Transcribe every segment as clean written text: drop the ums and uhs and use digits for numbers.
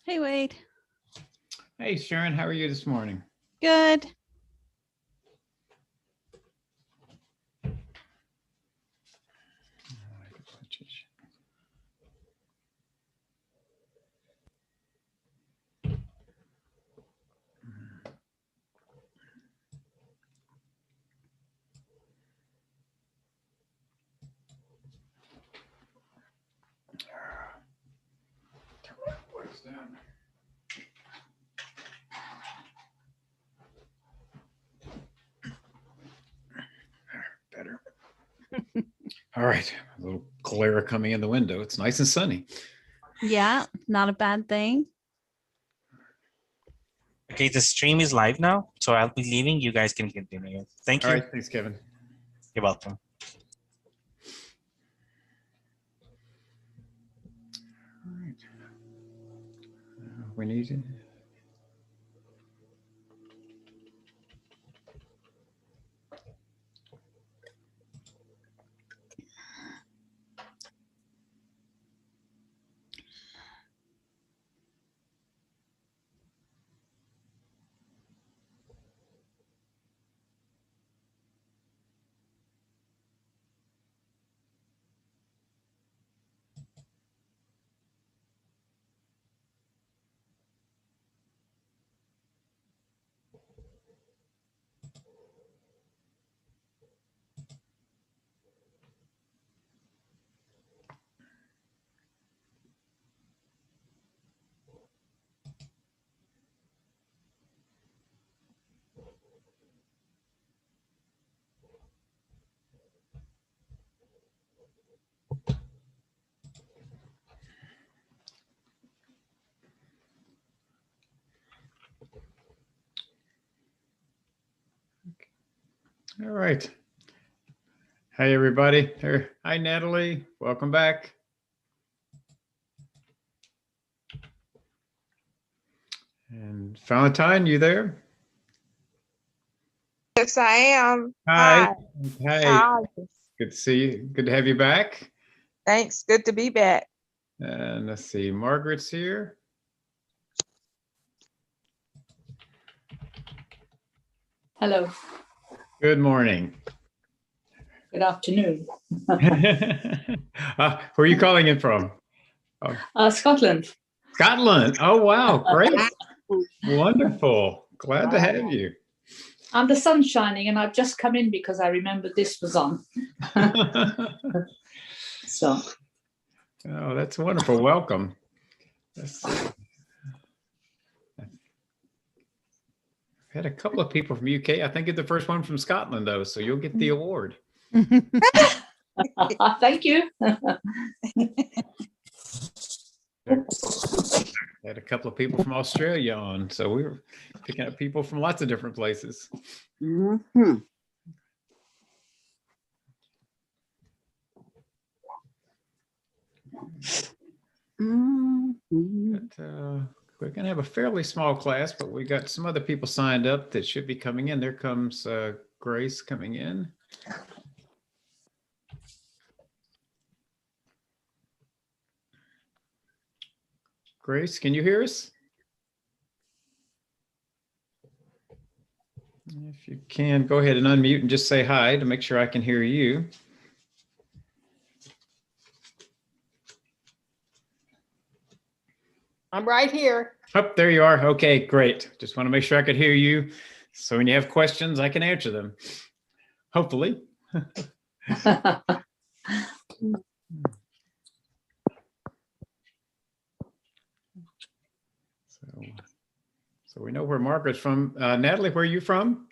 Hey, Wade. Hey, Sharon, how are you this morning? Good. Better. All right, a little glare coming in the window. It's nice and sunny. Yeah, not a bad thing. Okay, the stream is live now, so I'll be leaving. You guys can continue. Thank you. All right, thanks, Kevin. You're welcome. All right. We need it. All right. Hey, everybody. Hi, Natalie. Welcome back. And Valentine, you there? Yes, I am. Hi. Hi. Hi. Good to see you. Good to have you back. Thanks. Good to be back. And let's see, Margaret's here. Hello, Good morning. good afternoon. Where are you calling in from? Scotland. Scotland. Oh, wow. Great. Wonderful. Glad to have you. And the sun's shining, and I've just come in because I remembered this was on. So, Oh, that's wonderful. Welcome. Let's see. I've had a couple of people from UK. I think you're the first one from Scotland, though, so you'll get the award. thank you. Had a couple of people from Australia on, so we were picking up people from lots of different places. Mhm. Mhm. But, we're going to have a fairly small class, but we got some other people signed up that should be coming in. There comes Grace coming in. Grace, can you hear us? If you can, go ahead and unmute and just say hi to make sure I can hear you. I'm right here. Oh, there you are. Okay, great. Just want to make sure I could hear you. So when you have questions, I can answer them. Hopefully. So we know where Margaret's from. Natalie, where are you from?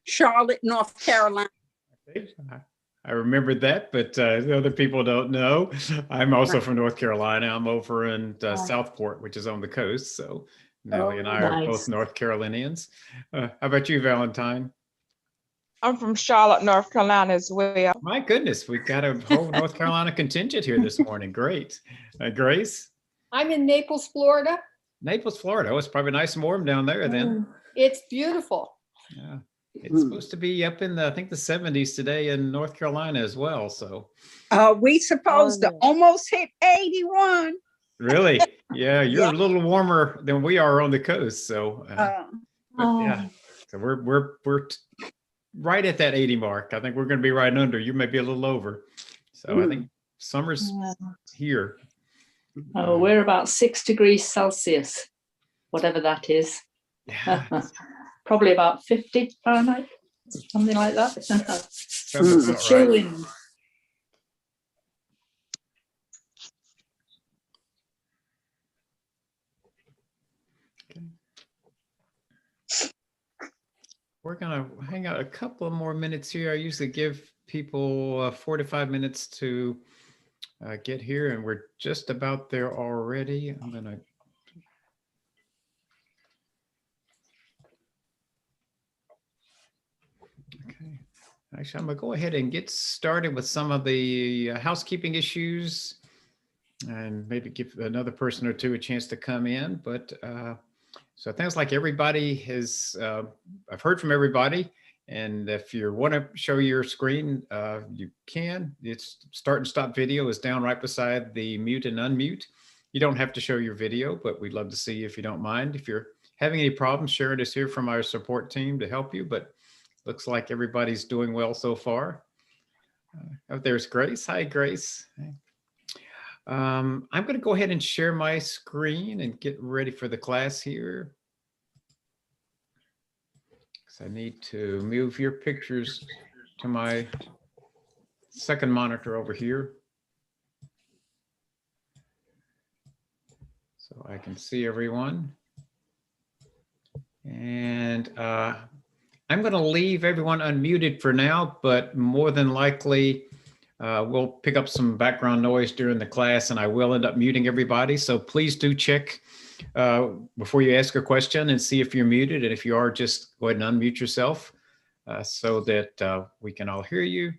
Charlotte, North Carolina. Okay. I remembered that, but the other people don't know. I'm also from North Carolina. I'm over in Southport, which is on the coast. So Natalie and I are nice. both North Carolinians. How about you, Valentine? I'm from Charlotte, North Carolina as well. My goodness, we've got a whole North Carolina contingent here this morning. Great. Grace? I'm in Naples, Florida. Naples, Florida. Oh, it's probably nice and warm down there then. It's beautiful. Yeah. It's supposed to be up in the, I think the 70s today in North Carolina as well. So We supposed to almost hit 81. Really? Yeah, you're Yeah. a little warmer than we are on the coast. So, but yeah, Oh, so we're right at that 80 mark. I think we're going to be right under. You may be a little over. So I think summer's yeah. here. Oh, we're about 6 degrees Celsius, whatever that is. Yeah, Probably about 50 Fahrenheit, something like that. sounds about Chill right. wind. We're gonna hang out a couple of more minutes here. I usually give people 4 to 5 minutes to get here, and we're just about there already. I'm gonna. Okay. Actually, I'm gonna go ahead and get started with some of the housekeeping issues, and maybe give another person or two a chance to come in. But so it sounds like everybody has, I've heard from everybody. And if you want to show your screen, you can. It's start and stop video is down right beside the mute and unmute. You don't have to show your video, but we'd love to see you if you don't mind. If you're having any problems, Sharon is here from our support team to help you, but looks like everybody's doing well so far. Oh, there's Grace. Hi, Grace. I'm going to go ahead and share my screen and get ready for the class here. I need to move your pictures to my second monitor over here, so I can see everyone. And I'm going to leave everyone unmuted for now, but more than likely we'll pick up some background noise during the class, and I will end up muting everybody. So please do check before you ask a question and see if you're muted. And if you are, just go ahead and unmute yourself so that we can all hear you.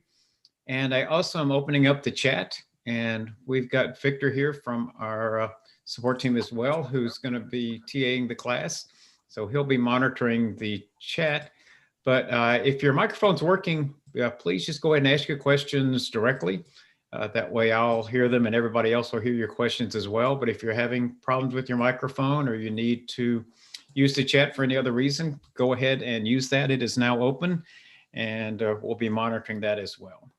And I also am opening up the chat, and we've got Victor here from our support team as well, who's going to be TAing the class. So he'll be monitoring the chat. But if your microphone's working, please just go ahead and ask your questions directly. That way I'll hear them and everybody else will hear your questions as well. But if you're having problems with your microphone or you need to use the chat for any other reason, go ahead and use that. It is now open, and we'll be monitoring that as well.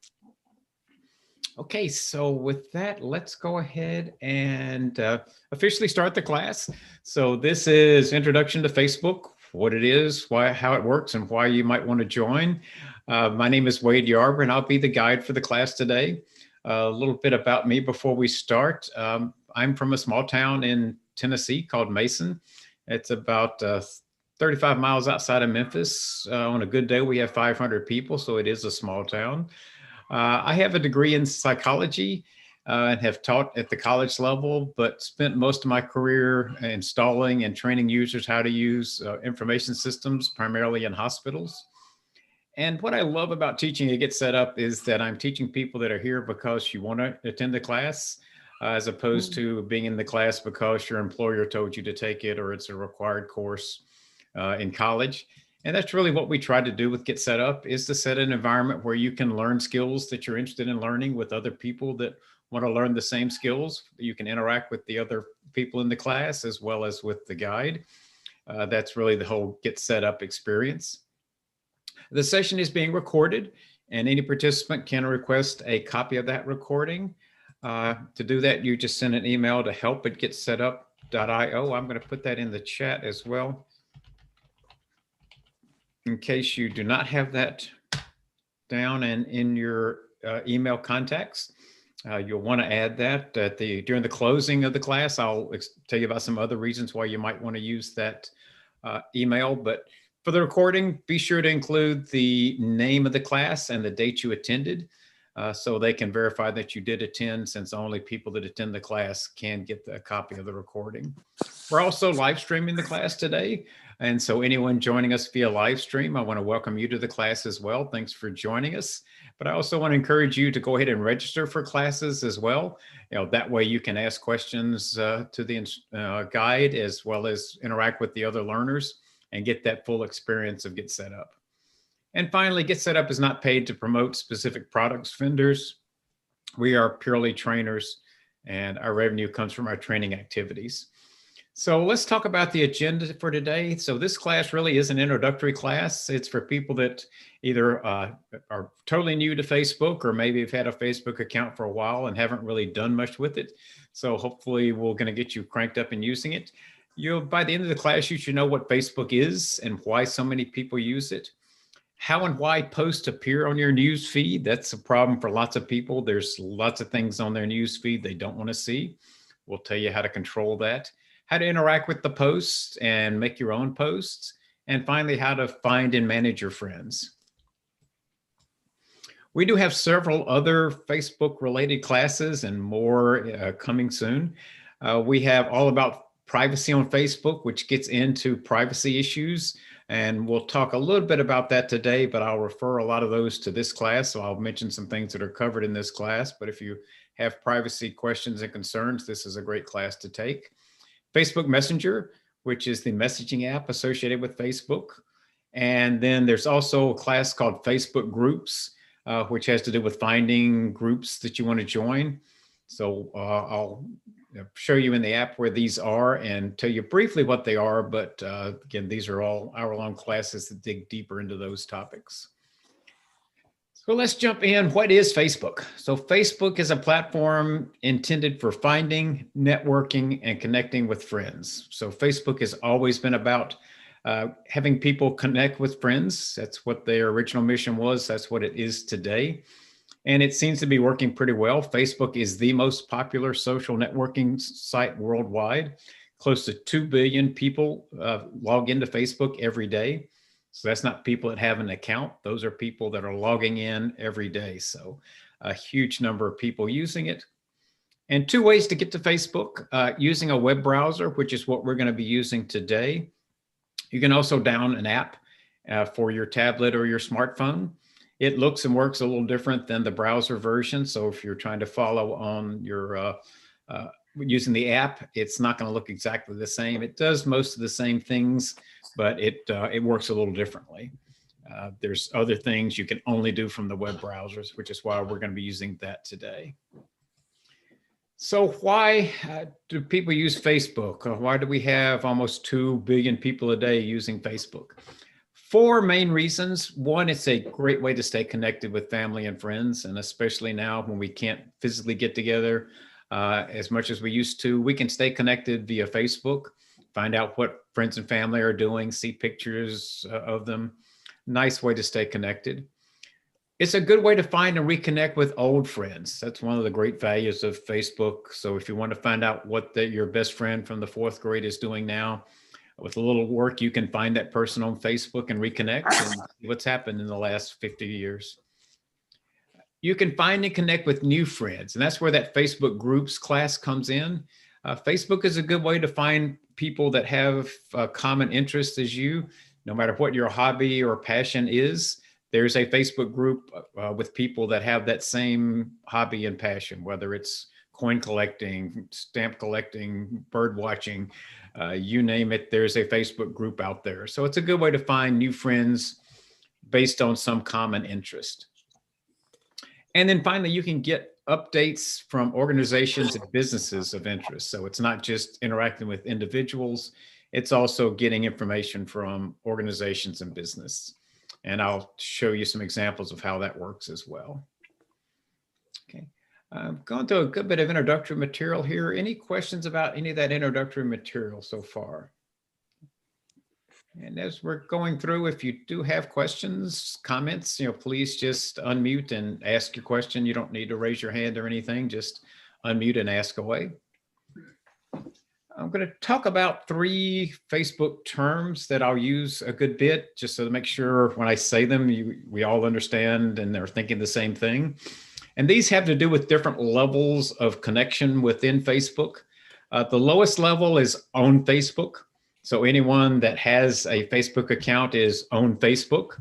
Okay, so with that, let's go ahead and officially start the class. So this is Introduction to Facebook, what it is, how it works, and why you might want to join. My name is Wade Yarber, and I'll be the guide for the class today. A little bit about me before we start. I'm from a small town in Tennessee called Mason. It's about 35 miles outside of Memphis. On a good day, we have 500 people, so it is a small town. I have a degree in psychology and have taught at the college level, but spent most of my career installing and training users how to use information systems, primarily in hospitals. And what I love about teaching a Get Set Up is that I'm teaching people that are here because you want to attend the class, as opposed to being in the class because your employer told you to take it or it's a required course in college. And that's really what we try to do with Get Set Up, is to set an environment where you can learn skills that you're interested in learning with other people that want to learn the same skills. You can interact with the other people in the class as well as with the guide. That's really the whole Get Set Up experience. The session is being recorded, and any participant can request a copy of that recording. To do that, you just send an email to help@getsetup.io. I'm going to put that in the chat as well, in case you do not have that down and in your email contacts. You'll want to add that during the closing of the class. I'll tell you about some other reasons why you might want to use that email. But for the recording, be sure to include the name of the class and the date you attended, so they can verify that you did attend, since only people that attend the class can get a copy of the recording. We're also live streaming the class today. And so anyone joining us via live stream, I want to welcome you to the class as well. Thanks for joining us. But I also want to encourage you to go ahead and register for classes as well. That way you can ask questions to the guide, as well as interact with the other learners and get that full experience of Get Set Up. And finally, Get Set Up is not paid to promote specific products vendors. We are purely trainers and our revenue comes from our training activities. So let's talk about the agenda for today. So this class really is an introductory class. It's for people that either are totally new to Facebook, or maybe have had a Facebook account for a while and haven't really done much with it. So hopefully we're going to get you cranked up in using it. By the end of the class, you should know what Facebook is and why so many people use it. How and why posts appear on your news feed. That's a problem for lots of people. There's lots of things on their news feed they don't want to see. We'll tell you how to control that. How to interact with the posts and make your own posts. And finally, how to find and manage your friends. We do have several other Facebook related classes and more coming soon. We have all about privacy on Facebook, which gets into privacy issues. And we'll talk a little bit about that today, but I'll refer a lot of those to this class. So I'll mention some things that are covered in this class. But if you have privacy questions and concerns, this is a great class to take. Facebook Messenger, which is the messaging app associated with Facebook. And then there's also a class called Facebook Groups, which has to do with finding groups that you want to join. So I'll show you in the app where these are and tell you briefly what they are. But again, these are all hour-long classes that dig deeper into those topics. So let's jump in. What is Facebook? So Facebook is a platform intended for finding, networking, and connecting with friends. So Facebook has always been about having people connect with friends. That's what their original mission was. That's what it is today. And it seems to be working pretty well. Facebook is the most popular social networking site worldwide. Close to 2 billion people log into Facebook every day. So that's not people that have an account. Those are people that are logging in every day. So a huge number of people using it. And 2 ways to get to Facebook, using a web browser, which is what we're going to be using today. You can also download an app for your tablet or your smartphone. It looks and works a little different than the browser version. So if you're trying to follow on your using the app, it's not going to look exactly the same. It does most of the same things, but it works a little differently. There's other things you can only do from the web browsers, which is why we're going to be using that today. So why do people use Facebook? Why do we have almost 2 billion people a day using Facebook? 4 main reasons. One, it's a great way to stay connected with family and friends, and especially now when we can't physically get together as much as we used to, we can stay connected via Facebook, find out what friends and family are doing, see pictures of them. Nice way to stay connected. It's a good way to find and reconnect with old friends. That's one of the great values of Facebook. So if you want to find out what your best friend from the 4th grade is doing now, with a little work, you can find that person on Facebook and reconnect and see what's happened in the last 50 years. You can find and connect with new friends, and that's where that Facebook Groups class comes in. Facebook is a good way to find people that have common interests as you, no matter what your hobby or passion is. There's a Facebook group with people that have that same hobby and passion, whether it's coin collecting, stamp collecting, bird watching, you name it, there's a Facebook group out there. So it's a good way to find new friends based on some common interest. And then finally, you can get updates from organizations and businesses of interest. So it's not just interacting with individuals, it's also getting information from organizations and business. And I'll show you some examples of how that works as well. Okay, I've gone through a good bit of introductory material here. Any questions about any of that introductory material so far? And as we're going through, if you do have questions, comments, please just unmute and ask your question. You don't need to raise your hand or anything, just unmute and ask away. I'm going to talk about 3 Facebook terms that I'll use a good bit, just so to make sure when I say them, we all understand and they're thinking the same thing. And these have to do with different levels of connection within Facebook. The lowest level is on Facebook. So anyone that has a Facebook account is on Facebook.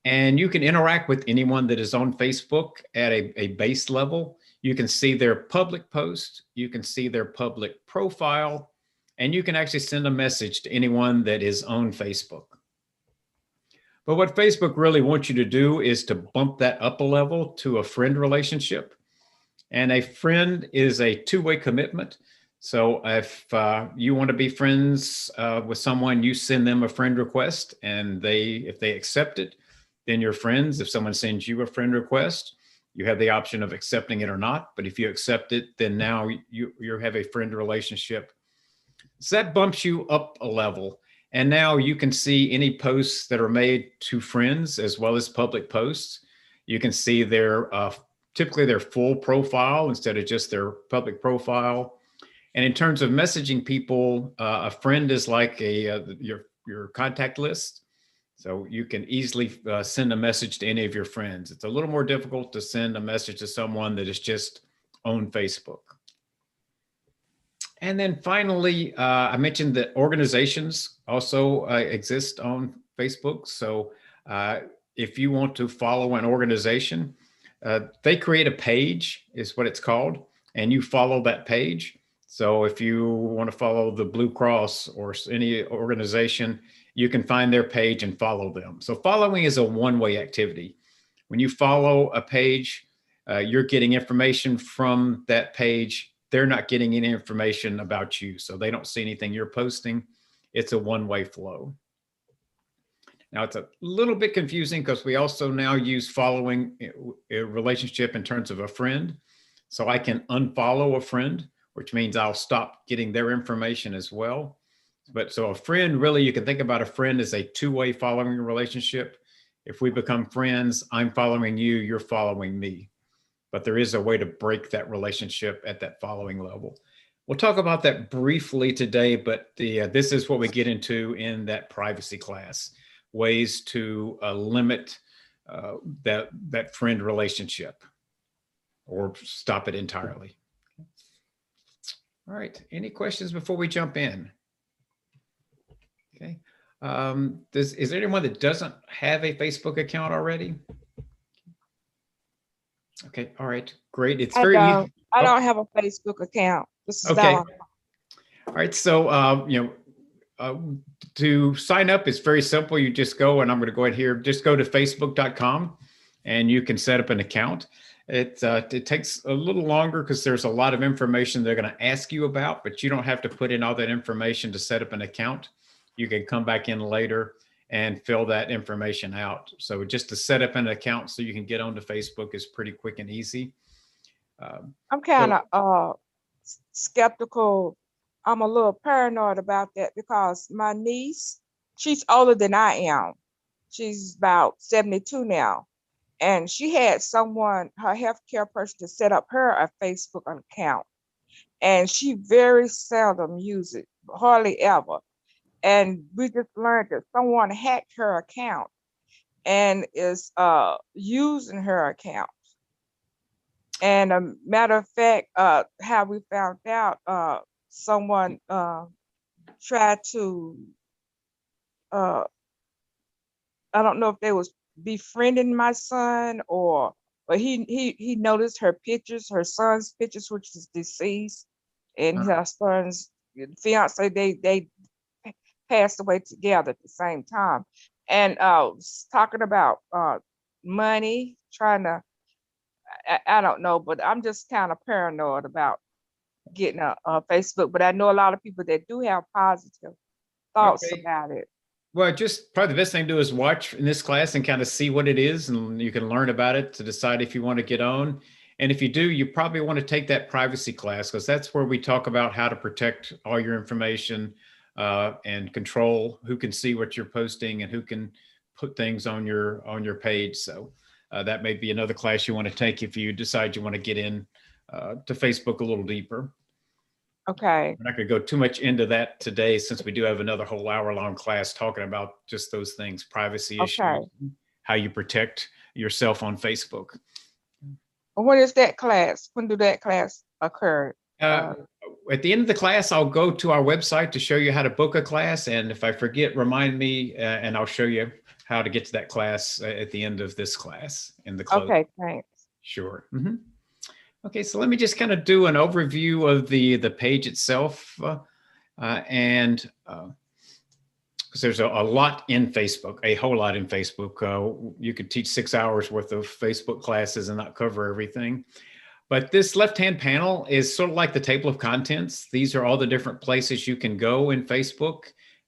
And you can interact with anyone that is on Facebook at a base level. You can see their public post, you can see their public profile, and you can actually send a message to anyone that is on Facebook. But what Facebook really wants you to do is to bump that up a level to a friend relationship. And a friend is a two-way commitment. So if you want to be friends with someone, you send them a friend request, and if they accept it, then you're friends. If someone sends you a friend request, you have the option of accepting it or not. But if you accept it, then now you have a friend relationship. So that bumps you up a level. And now you can see any posts that are made to friends as well as public posts. You can see typically their full profile instead of just their public profile. And in terms of messaging people, a friend is like your contact list. So you can easily send a message to any of your friends. It's a little more difficult to send a message to someone that is just on Facebook. And then finally, I mentioned that organizations also exist on Facebook. So if you want to follow an organization, they create a page, is what it's called, and you follow that page. So if you want to follow the Blue Cross or any organization, you can find their page and follow them. So following is a one-way activity. When you follow a page, you're getting information from that page. They're not getting any information about you. So they don't see anything you're posting. It's a one-way flow. Now it's a little bit confusing because we also now use following a relationship in terms of a friend. So I can unfollow a friend, which means I'll stop getting their information as well. But so a friend, really, you can think about a friend as a two-way following relationship. If we become friends, I'm following you, you're following me. But there is a way to break that relationship at that following level. We'll talk about that briefly today, but this is what we get into in that privacy class, ways to limit that friend relationship or stop it entirely. All right, any questions before we jump in? Okay, is there anyone that doesn't have a Facebook account already? Okay, all right, great. It's very easy. I don't have a Facebook account. This is Okay. Donna. All right, so to sign up, it's very simple. You just go, and I'm going to go ahead here. Just go to facebook.com, and you can set up an account. It takes a little longer because there's a lot of information they're going to ask you about, but you don't have to put in all that information to set up an account. You can come back in later and fill that information out. So just to set up an account so you can get onto Facebook is pretty quick and easy. I'm kind of skeptical. I'm a little paranoid about that because my niece, she's older than I am. She's about 72 now. And she had someone, her healthcare person, to set up her a Facebook account. And she very seldom uses it, hardly ever. And we just learned that someone hacked her account and is using her account. And a matter of fact, how we found out, someone tried to, I don't know if they was befriending my son but he noticed her pictures, her son's pictures, which is deceased, and her son's fiance, they passed away together at the same time. And talking about money, trying to, I don't know, but I'm just kind of paranoid about getting a Facebook. But I know a lot of people that do have positive thoughts about it. Well, just probably the best thing to do is watch in this class and kind of see what it is, and you can learn about it to decide if you want to get on. And if you do, you probably want to take that privacy class, because that's where we talk about how to protect all your information and control who can see what you're posting and who can put things on your page. So that may be another class you want to take if you decide you want to get in to Facebook a little deeper. Okay. We're not going to go too much into that today, since we do have another whole hour-long class talking about just those things, privacy issues, how you protect yourself on Facebook. When is that class? When do that class occur? At the end of the class, I'll go to our website to show you how to book a class. And if I forget, remind me, and I'll show you how to get to that class at the end of this class in the close. Okay, thanks. Sure. Mm-hmm. Okay, so let me just kind of do an overview of the page itself. Because there's a lot in Facebook, a whole lot in Facebook. You could teach 6 hours worth of Facebook classes and not cover everything. But this left-hand panel is sort of like the table of contents. These are all the different places you can go in Facebook.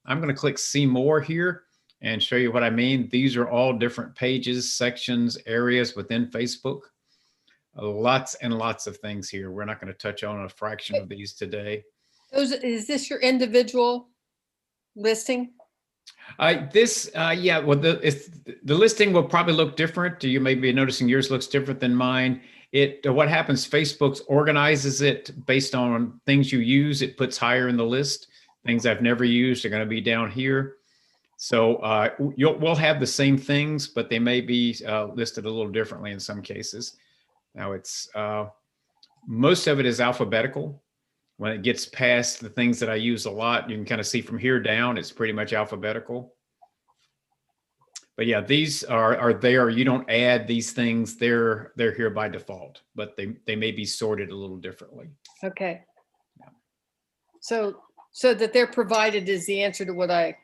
I'm going to click see more here and show you what I mean. These are all different pages, sections, areas within Facebook. Lots and lots of things here. We're not going to touch on a fraction of these today. Is this your individual listing? Yeah, well, the listing will probably look different. You may be noticing yours looks different than mine. What happens, Facebook organizes it based on things you use. It puts higher in the list. Things I've never used are going to be down here. So we'll have the same things, but they may be listed a little differently in some cases. Now it's most of it is alphabetical. When it gets past the things that I use a lot, you can kind of see from here down, it's pretty much alphabetical. But yeah, these are there. You don't add these things. They're here by default, but they may be sorted a little differently. Okay. So that they're provided is the answer to what I.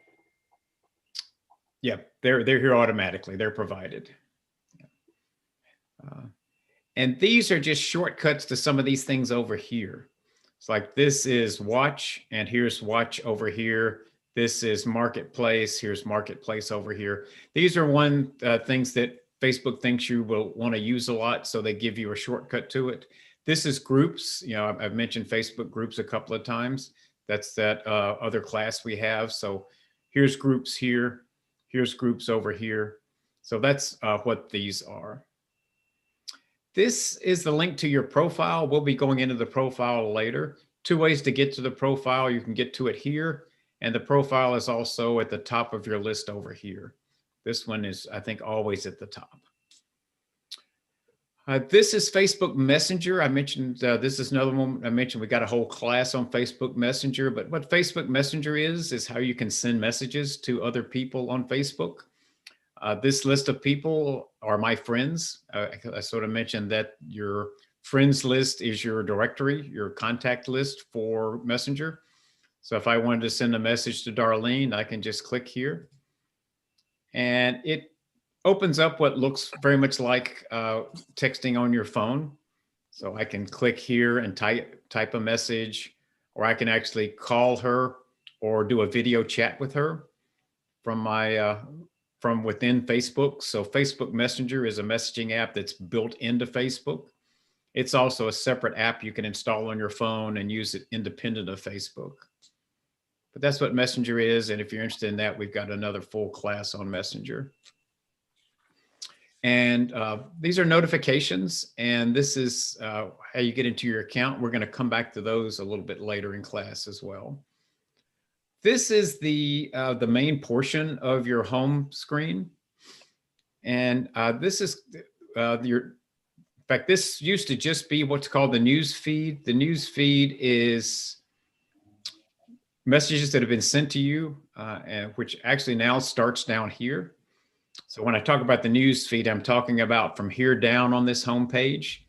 Yeah, they're here automatically. They're provided. And these are just shortcuts to some of these things over here. It's like this is watch, and here's watch over here. This is marketplace. Here's marketplace over here. These are things that Facebook thinks you will want to use a lot, so they give you a shortcut to it. This is groups. You know, I've mentioned Facebook groups a couple of times. That's that other class we have. So here's groups here. Here's groups over here. So that's what these are. This is the link to your profile. We'll be going into the profile later. 2 ways to get to the profile. You can get to it here, and the profile is also at the top of your list over here. This one is, I think, always at the top. This is Facebook Messenger. I mentioned this is another one I mentioned. We got a whole class on Facebook Messenger, but what Facebook Messenger is how you can send messages to other people on Facebook. This list of people are my friends. I sort of mentioned that your friends list is your directory, your contact list for Messenger. So if I wanted to send a message to Darlene, I can just click here. And it opens up what looks very much like texting on your phone. So I can click here and type a message, or I can actually call her or do a video chat with her from my from within Facebook. So Facebook Messenger is a messaging app that's built into Facebook. It's also a separate app you can install on your phone and use it independent of Facebook. But that's what Messenger is. And if you're interested in that, we've got another full class on Messenger. And these are notifications. And this is how you get into your account. We're going to come back to those a little bit later in class as well. This is the main portion of your home screen. And this is in fact, this used to just be what's called the news feed. The news feed is messages that have been sent to you, and which actually now starts down here. So when I talk about the news feed, I'm talking about from here down on this home page.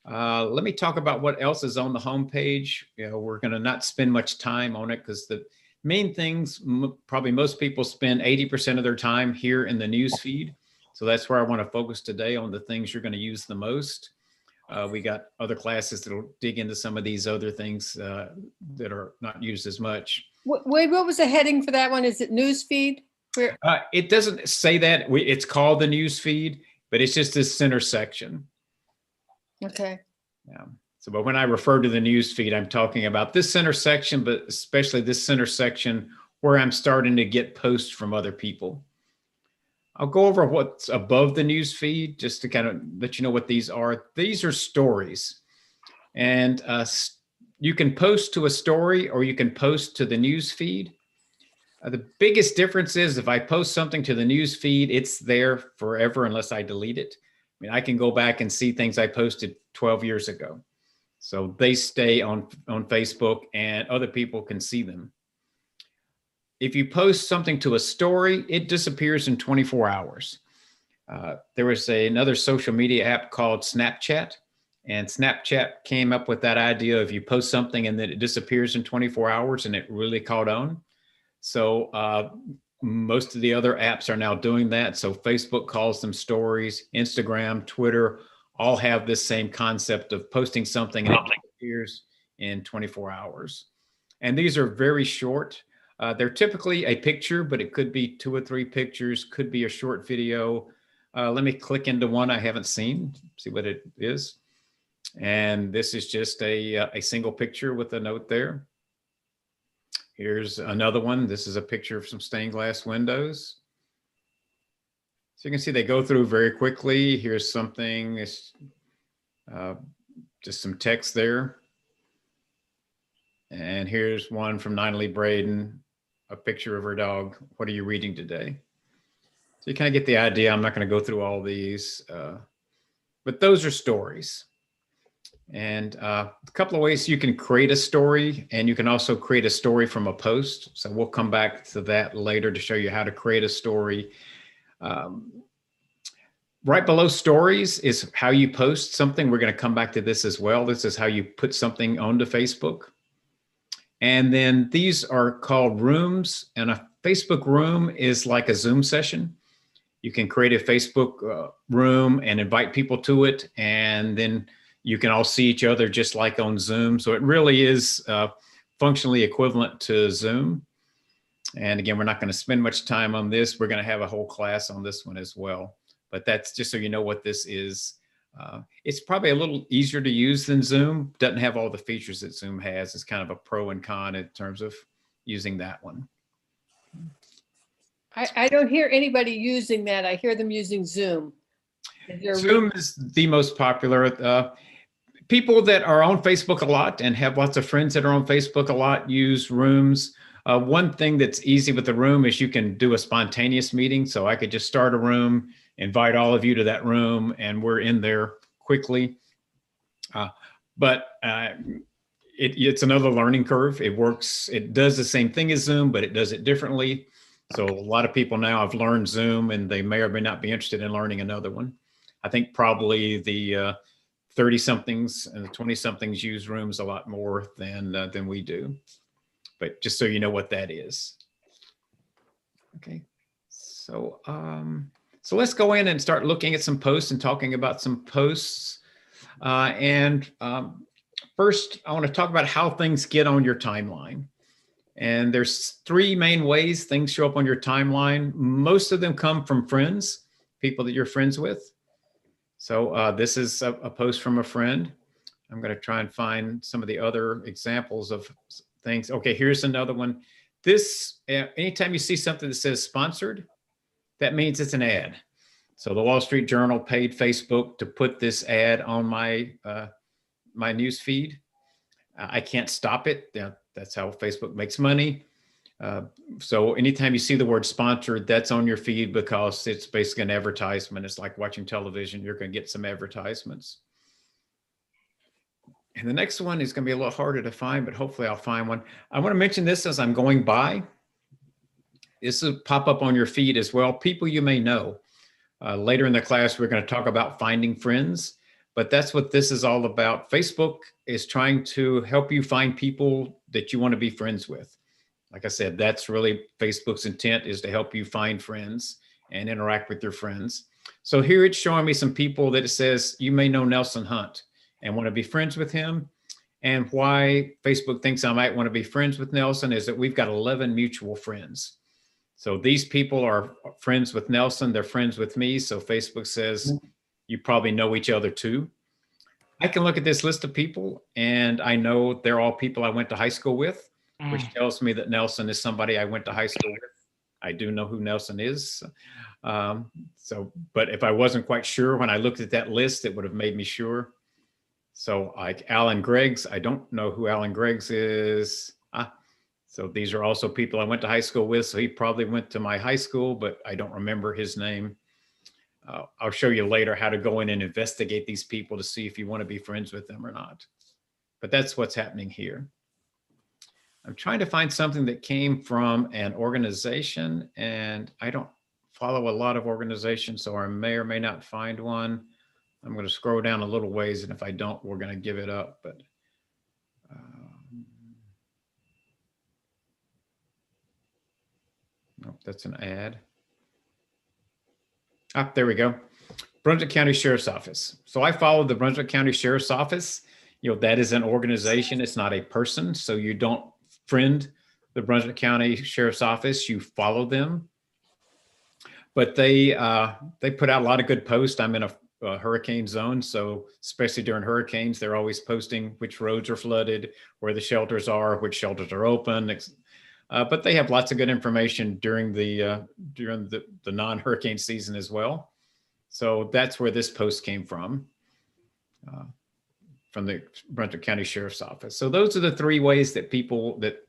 Let me talk about what else is on the home page. You know, we're going to not spend much time on it because the main things, probably most people spend 80% of their time here in the news feed. So that's where I want to focus today, on the things you're going to use the most. We got other classes that'll dig into some of these other things that are not used as much. Wait, what was the heading for that one? Is it news feed? It doesn't say that. It's called the news feed, but it's just this center section. Okay. Yeah. So, but when I refer to the news feed, I'm talking about this center section, but especially this center section where I'm starting to get posts from other people. I'll go over what's above the news feed just to kind of let you know what these are. These are stories, and you can post to a story or you can post to the news feed. The biggest difference is if I post something to the news feed, it's there forever unless I delete it. I mean, I can go back and see things I posted 12 years ago. So they stay on Facebook and other people can see them. If you post something to a story, it disappears in 24 hours. There was another social media app called Snapchat, and Snapchat came up with that idea of you post something and then it disappears in 24 hours, and it really caught on. So most of the other apps are now doing that. So Facebook calls them stories, Instagram, Twitter, all have this same concept of posting something and it disappears in 24 hours. And these are very short. They're typically a picture, but it could be 2 or 3 pictures, could be a short video. Let me click into one I haven't seen, see what it is. And this is just a single picture with a note there. Here's another one. This is a picture of some stained glass windows. So you can see they go through very quickly. Here's something, it's just some text there. And here's one from Ninalee Braden, a picture of her dog. What are you reading today? So you kind of get the idea. I'm not going to go through all these, but those are stories. And a couple of ways you can create a story, and you can also create a story from a post. So we'll come back to that later to show you how to create a story. Right below stories is how you post something. We're going to come back to this as well. This is how you put something onto Facebook. And then these are called rooms, and a Facebook room is like a Zoom session. You can create a Facebook room and invite people to it, and then you can all see each other just like on Zoom. So it really is functionally equivalent to Zoom. And again, we're not going to spend much time on this. We're going to have a whole class on this one as well. But that's just so you know what this is. It's probably a little easier to use than Zoom. Doesn't have all the features that Zoom has. It's kind of a pro and con in terms of using that one. I don't hear anybody using that. I hear them using Zoom. Zoom is the most popular. People that are on Facebook a lot and have lots of friends that are on Facebook a lot use rooms. One thing that's easy with the room is you can do a spontaneous meeting. So I could just start a room, invite all of you to that room, and we're in there quickly. But it's another learning curve. It works. It does the same thing as Zoom, but it does it differently. So a lot of people now have learned Zoom, and they may or may not be interested in learning another one. I think probably the 30-somethings and the 20-somethings use rooms a lot more than we do. But just so you know what that is. Okay, so so let's go in and start looking at some posts and talking about some posts. First, I want to talk about how things get on your timeline. And there's 3 main ways things show up on your timeline. Most of them come from friends, people that you're friends with. So this is a post from a friend. I'm going to try and find some of the other examples of things. Okay, here's another one. This, anytime you see something that says sponsored, that means it's an ad. So the Wall Street Journal paid Facebook to put this ad on my my news feed. I can't stop it. That's how Facebook makes money. So anytime you see the word sponsored, that's on your feed because it's basically an advertisement. It's like watching television. You're going to get some advertisements. And the next one is going to be a little harder to find, but hopefully I'll find one. I want to mention this as I'm going by. This will pop up on your feed as well. People you may know. Later in the class, we're going to talk about finding friends, but that's what this is all about. Facebook is trying to help you find people that you want to be friends with. Like I said, that's really Facebook's intent, is to help you find friends and interact with your friends. So here it's showing me some people that it says, you may know Nelson Hunt and want to be friends with him. And why Facebook thinks I might want to be friends with Nelson is that we've got 11 mutual friends. So these people are friends with Nelson, they're friends with me. So Facebook says, you probably know each other too. I can look at this list of people and I know they're all people I went to high school with, which tells me that Nelson is somebody I went to high school with. I do know who Nelson is. But if I wasn't quite sure when I looked at that list, it would have made me sure. So like Alan Greggs, I don't know who Alan Greggs is. So these are also people I went to high school with. So he probably went to my high school, but I don't remember his name. I'll show you later how to go in and investigate these people to see if you want to be friends with them or not. But that's what's happening here. I'm trying to find something that came from an organization, and I don't follow a lot of organizations, so I may or may not find one. I'm going to scroll down a little ways, and if I don't, we're going to give it up. But nope, that's an ad. There we go. Brunswick County Sheriff's Office. So I follow the Brunswick County Sheriff's Office. That is an organization. It's not a person. So you don't friend the Brunswick County Sheriff's Office. You follow them. But they put out a lot of good posts. I'm in a hurricane zone, so especially during hurricanes, they're always posting which roads are flooded, where the shelters are, which shelters are open. But they have lots of good information during the non-hurricane season as well. So that's where this post came from the Brunswick County Sheriff's Office. So those are the three ways that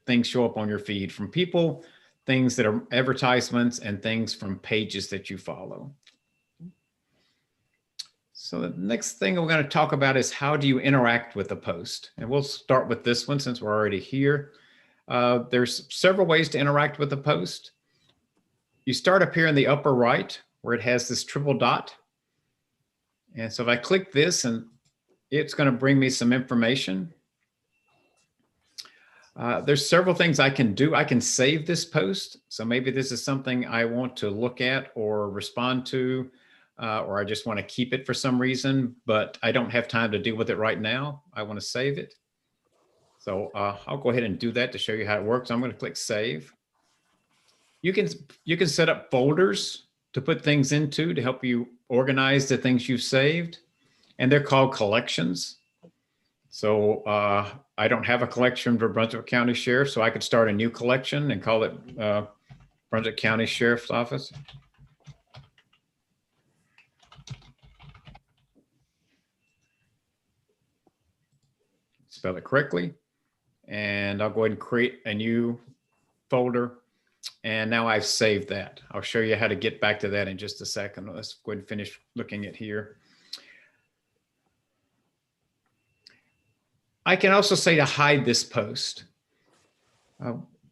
things show up on your feed: from people, things that are advertisements, and things from pages that you follow. So the next thing we're going to talk about is how do you interact with a post? And we'll start with this one since we're already here. There's several ways to interact with a post. You start up here in the upper right where it has this triple dot. And so if I click this, and it's going to bring me some information. There's several things I can do. I can save this post. So maybe this is something I want to look at or respond to, or I just want to keep it for some reason, but I don't have time to deal with it right now. I want to save it. So I'll go ahead and do that to show you how it works. I'm going to click save. You can set up folders to put things into to help you organize the things you've saved. And they're called collections. So I don't have a collection for Brunswick County Sheriff, so I could start a new collection and call it Brunswick County Sheriff's Office. Spell it correctly. And I'll go ahead and create a new folder. And now I've saved that. I'll show you how to get back to that in just a second. Let's go ahead and finish looking at here. I can also say to hide this post.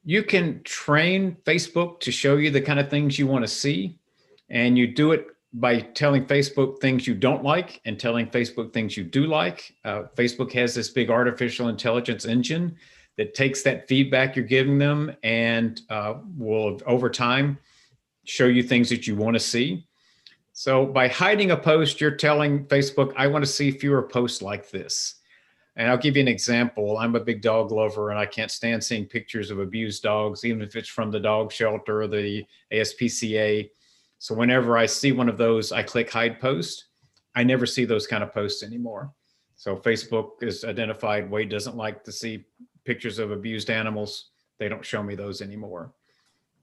You can train Facebook to show you the kind of things you want to see. And you do it by telling Facebook things you don't like and telling Facebook things you do like. Facebook has this big artificial intelligence engine that takes that feedback you're giving them and will, over time, show you things that you want to see. So by hiding a post, you're telling Facebook, I want to see fewer posts like this. And I'll give you an example. I'm a big dog lover, and I can't stand seeing pictures of abused dogs, even if it's from the dog shelter or the ASPCA. So whenever I see one of those, I click hide post. I never see those kind of posts anymore. So Facebook has identified Wade doesn't like to see pictures of abused animals. They don't show me those anymore.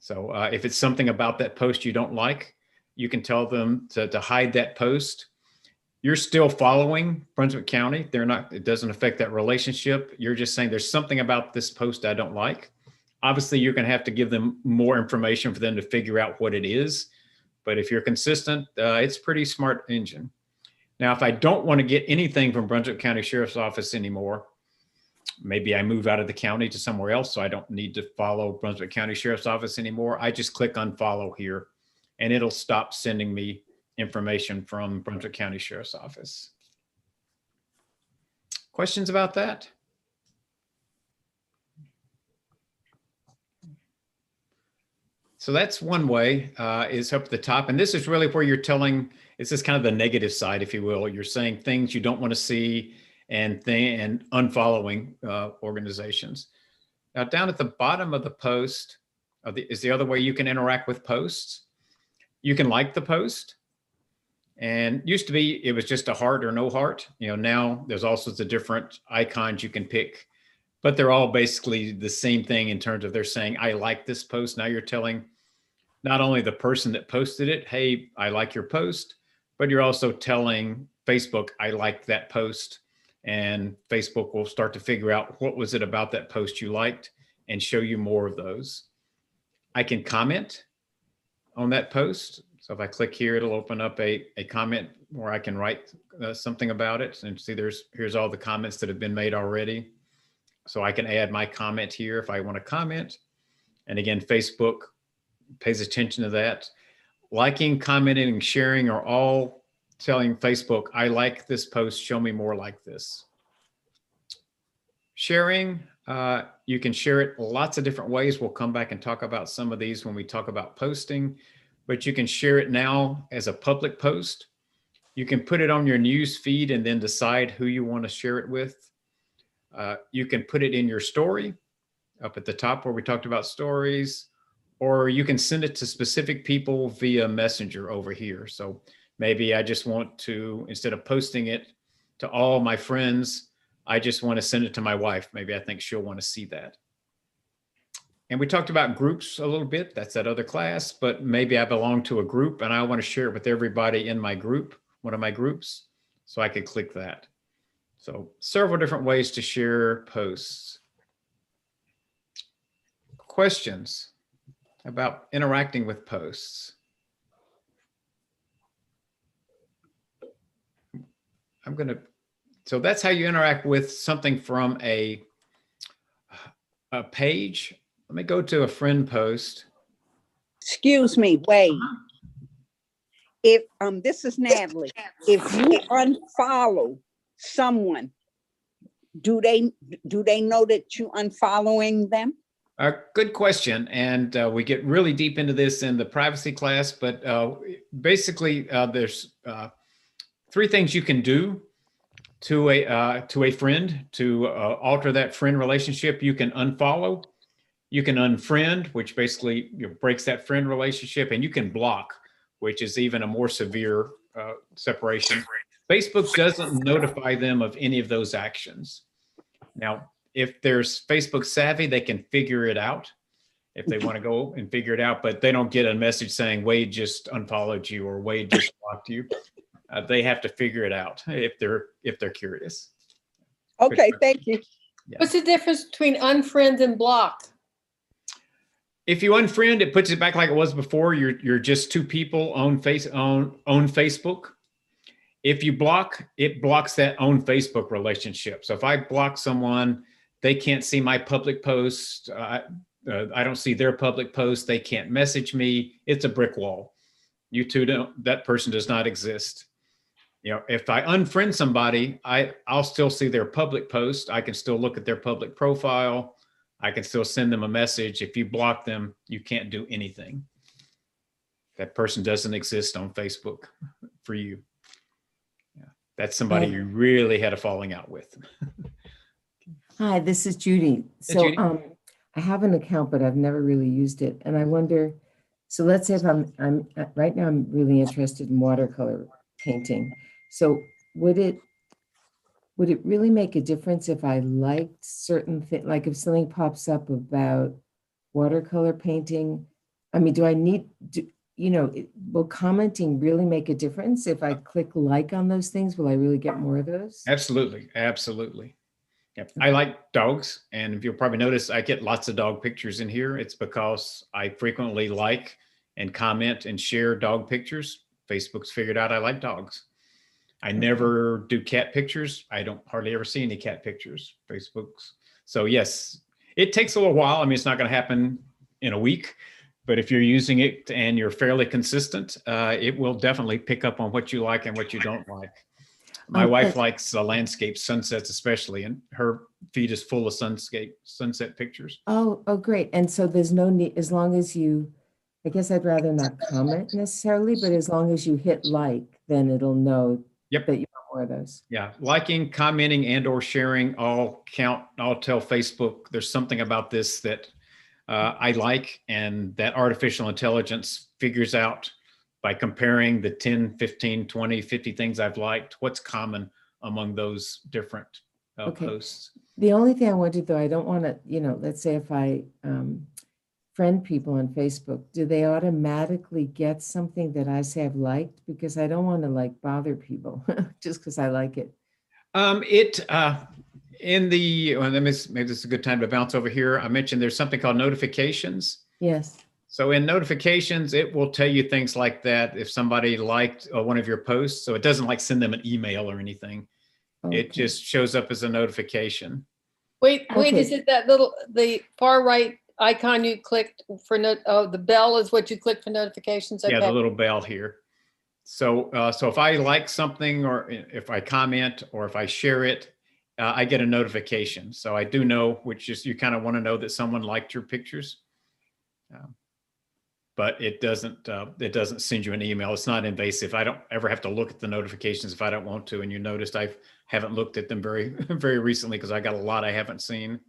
So if it's something about that post you don't like, you can tell them to hide that post. You're still following Brunswick County. It doesn't affect that relationship. You're just saying there's something about this post I don't like. Obviously, you're going to have to give them more information for them to figure out what it is. But if you're consistent, it's a pretty smart engine. Now, if I don't want to get anything from Brunswick County Sheriff's Office anymore, maybe I move out of the county to somewhere else, so I don't need to follow Brunswick County Sheriff's Office anymore. I just click unfollow here, and it'll stop sending me information from Brunswick County Sheriff's Office. Questions about that? So that's one way, is up at the top. And this is really where you're telling, it's just kind of the negative side, if you will. You're saying things you don't want to see and unfollowing organizations. Now down at the bottom of the post is the other way you can interact with posts. You can like the post. And used to be, it was just a heart or no heart. Now there's all sorts of different icons you can pick, but they're all basically the same thing in terms of they're saying, I like this post. Now you're telling not only the person that posted it, hey, I like your post, but you're also telling Facebook, I like that post. And Facebook will start to figure out what was it about that post you liked and show you more of those. I can comment on that post. So if I click here, it'll open up a comment where I can write something about it. And see, here's all the comments that have been made already. So I can add my comment here if I want to comment. And again, Facebook pays attention to that. Liking, commenting, and sharing are all telling Facebook, I like this post, show me more like this. Sharing, you can share it lots of different ways. We'll come back and talk about some of these when we talk about posting. But you can share it now as a public post. You can put it on your news feed and then decide who you want to share it with. You can put it in your story up at the top where we talked about stories, or you can send it to specific people via Messenger over here. So maybe I just want to, instead of posting it to all my friends, I just want to send it to my wife. Maybe I think she'll want to see that. And we talked about groups a little bit. That's that other class, but maybe I belong to a group and I want to share it with everybody in my group, one of my groups. So I could click that. So several different ways to share posts. Questions about interacting with posts? So that's how you interact with something from a page. Let me go to a friend post. Excuse me, wait. If this is Natalie. If you unfollow someone, do they know that you unfollowing them? Good question. And we get really deep into this in the privacy class, but basically there's 3 things you can do to a friend to alter that friend relationship. You can unfollow, you can unfriend, which basically breaks that friend relationship, and you can block, which is even a more severe separation. Facebook doesn't notify them of any of those actions. Now, if there's Facebook savvy, they can figure it out if they want to go and figure it out, but they don't get a message saying Wade just unfollowed you or Wade just blocked you. They have to figure it out if they're curious. Okay, thank you. Yeah. What's the difference between unfriend and block? If you unfriend, it puts it back like it was before. You're just 2 people on Facebook. If you block, it blocks that own Facebook relationship. So if I block someone, they can't see my public post. I don't see their public post. They can't message me. It's a brick wall. You two don't. That person does not exist. If I unfriend somebody, I'll still see their public post. I can still look at their public profile. I can still send them a message. If you block them, you can't do anything. That person doesn't exist on Facebook for you. Yeah. That's somebody you really had a falling out with. Hi, this is Judy. Hey, Judy. I have an account, but I've never really used it. And I wonder, so let's say if I'm right now, I'm really interested in watercolor painting. So would it really make a difference if I liked certain things, like if something pops up about watercolor painting? I mean, will commenting really make a difference? If I click like on those things, will I really get more of those? Absolutely. Absolutely. Yep. I like dogs. And if you'll probably notice, I get lots of dog pictures in here. It's because I frequently like and comment and share dog pictures. Facebook's figured out I like dogs. I never do cat pictures. I don't hardly ever see any cat pictures, Facebook's. So yes, it takes a little while. I mean, it's not going to happen in a week, but if you're using it and you're fairly consistent, it will definitely pick up on what you like and what you don't like. My wife likes landscape sunsets, especially, and her feed is full of sunset pictures. Oh, great. And so there's no need, as long as you, I guess I'd rather not comment necessarily, but as long as you hit like, then it'll know that you want more of those. Yeah, liking, commenting, and or sharing all count. I'll tell Facebook there's something about this that I like, and that artificial intelligence figures out by comparing the 10, 15, 20, 50 things I've liked, what's common among those different posts. The only thing I wanted, though, I don't want to, let's say if I friend people on Facebook, do they automatically get something that I say I've liked? Because I don't want to bother people just because I like it. Maybe this is a good time to bounce over here. I mentioned there's something called notifications. Yes. So in notifications, it will tell you things like that if somebody liked one of your posts. So it doesn't send them an email or anything. Okay. It just shows up as a notification. Wait, is it the far right icon you clicked for? The bell is what you click for notifications? Okay. Yeah, the little bell here. So if I like something, or if I comment, or if I share it, I get a notification. So I do know, which is, you kind of want to know that someone liked your pictures. but it doesn't send you an email. It's not invasive. I don't ever have to look at the notifications if I don't want to. And you noticed I haven't looked at them very, very recently because I got a lot I haven't seen.